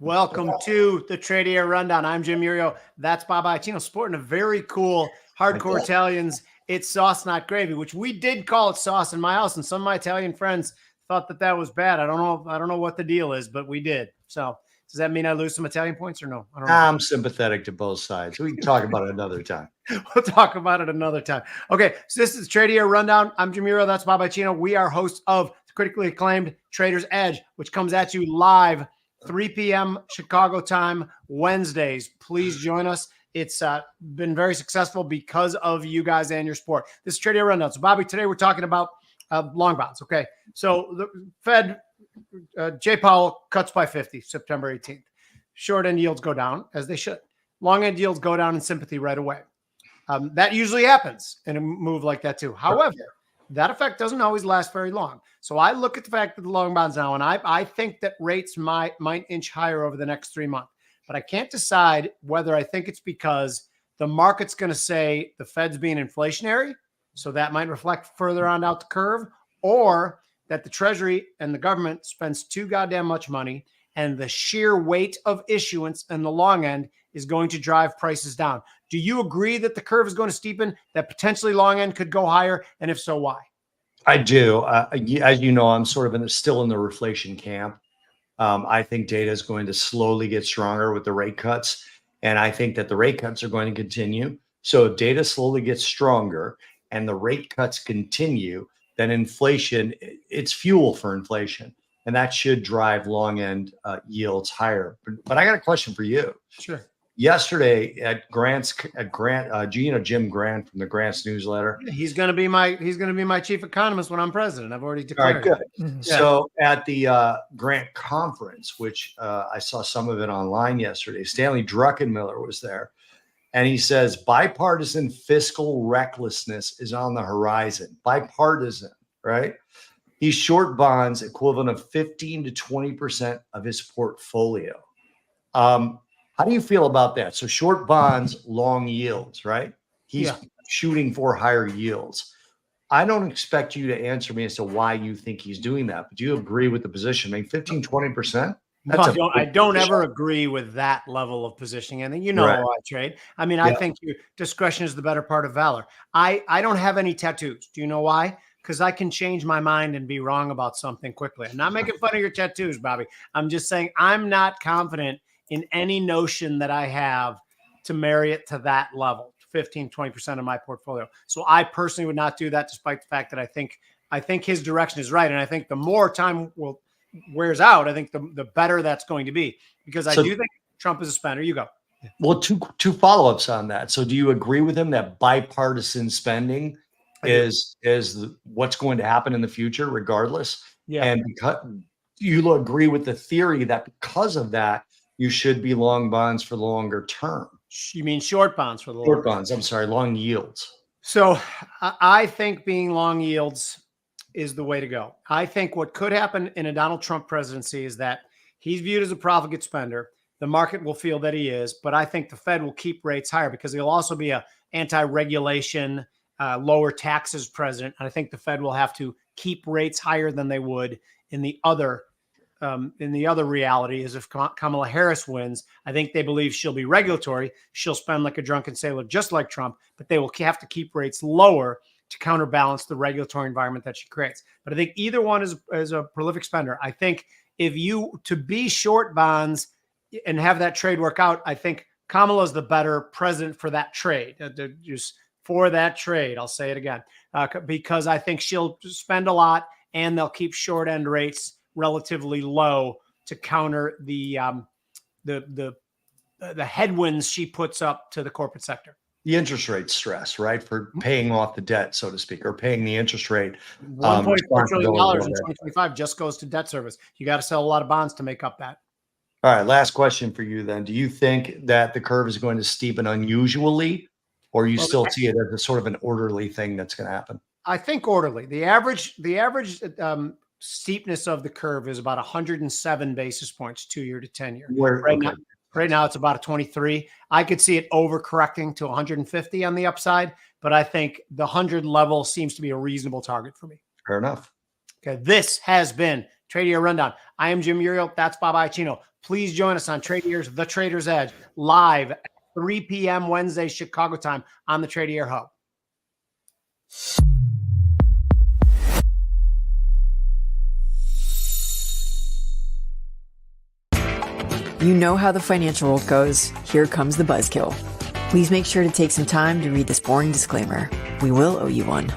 Welcome to the Tradier Rundown. I'm Jim Murio. That's Bob Iacino, sporting a very cool hardcore Italians. It's sauce, not gravy, which we did call it sauce in my house, and some of my Italian friends thought that that was bad. I don't know what the deal is, but we did. So does that mean I lose some Italian points or no? I don't know. I'm sympathetic to both sides. We can talk about it another time. We'll talk about it another time. Okay, so this is Tradier Rundown. I'm Jim Murio. That's Bob Iacino. We are hosts of the critically acclaimed Trader's Edge, which comes at you live 3 p.m. Chicago time, Wednesdays. Please join us. It's been very successful because of you guys and your support. This is Tradier Rundown. So, Bobby, today we're talking about long bonds. Okay, so the Fed, Jay Powell cuts by 50 September 18th. Short end yields go down, as they should. Long end yields go down in sympathy right away. That usually happens in a move like that too. However, that effect doesn't always last very long. So I look at the fact that the long bonds now, and I think that rates might inch higher over the next 3 months. But I can't decide whether I think it's because the market's going to say the Fed's being inflationary, so that might reflect further on out the curve, or that the Treasury and the government spends too goddamn much money, and the sheer weight of issuance in the long end is going to drive prices down. Do you agree that the curve is going to steepen, that potentially long end could go higher? And if so, why? I do. As you know, I'm sort of still in the reflation camp. I think data is going to slowly get stronger with the rate cuts. And I think that the rate cuts are going to continue. So if data slowly gets stronger and the rate cuts continue, then inflation, it's fuel for inflation. And that should drive long end yields higher. But I got a question for you. Sure. Yesterday at Jim Grant from the Grant's newsletter. He's going to be my chief economist when I'm president. I've already declared. All right, good. Yeah. So at the Grant conference, which I saw some of it online yesterday, Stanley Druckenmiller was there, and he says bipartisan fiscal recklessness is on the horizon. Bipartisan, right? He's short bonds equivalent of 15 to 20% of his portfolio. How do you feel about that? So short bonds, long yields, right? He's shooting for higher yields. I don't expect you to answer me as to why you think he's doing that, but do you agree with the position? I mean, 15, 20%? No, I don't ever agree with that level of positioning. And you know how I trade. I mean, I think your discretion is the better part of valor. I don't have any tattoos. Do you know why? Because I can change my mind and be wrong about something quickly. I'm not making fun of your tattoos, Bobby. I'm just saying I'm not confident in any notion that I have to marry it to that level, 15, 20% of my portfolio. So I personally would not do that, despite the fact that I think his direction is right. And I think the more time wears out, I think the better that's going to be, because I do think Trump is a spender. You go. Well, two follow-ups on that. So do you agree with him that bipartisan spending is what's going to happen in the future, regardless? Yeah. And because you agree with the theory that because of that, you should be long bonds for the longer term. You mean short bonds for the short bonds? I'm sorry, long yields. So I think being long yields is the way to go. I think what could happen in a Donald Trump presidency is that he's viewed as a profligate spender. The market will feel that he is, but I think the Fed will keep rates higher because he'll also be a anti-regulation, lower taxes president. And I think the Fed will have to keep rates higher than they would in the other reality is if Kamala Harris wins. I think they believe she'll be regulatory. She'll spend like a drunken sailor, just like Trump, but they will have to keep rates lower to counterbalance the regulatory environment that she creates. But I think either one is a prolific spender. I think if you to be short bonds and have that trade work out, I think Kamala's the better president for that trade. Just for that trade, I'll say it again, because I think she'll spend a lot and they'll keep short end rates relatively low to counter the headwinds she puts up to the corporate sector. The interest rate stress, right, for paying off the debt, so to speak, or paying the interest rate. $1.4 trillion in 2025 just goes to debt service. You got to sell a lot of bonds to make up that. All right, last question for you then. Do you think that the curve is going to steepen unusually, or you still see it as a sort of an orderly thing that's going to happen? I think orderly. The average steepness of the curve is about 107 basis points, 2-year to 10-year. Right now, it's about a 23. I could see it overcorrecting to 150 on the upside, but I think the 100 level seems to be a reasonable target for me. Fair enough. Okay, this has been Tradier Rundown. I am Jim Murio. That's Bob Iacino. Please join us on Tradier's The Trader's Edge live at 3 p.m. Wednesday, Chicago time on the Tradier Hub. You know how the financial world goes. Here comes the buzzkill. Please make sure to take some time to read this boring disclaimer. We will owe you one.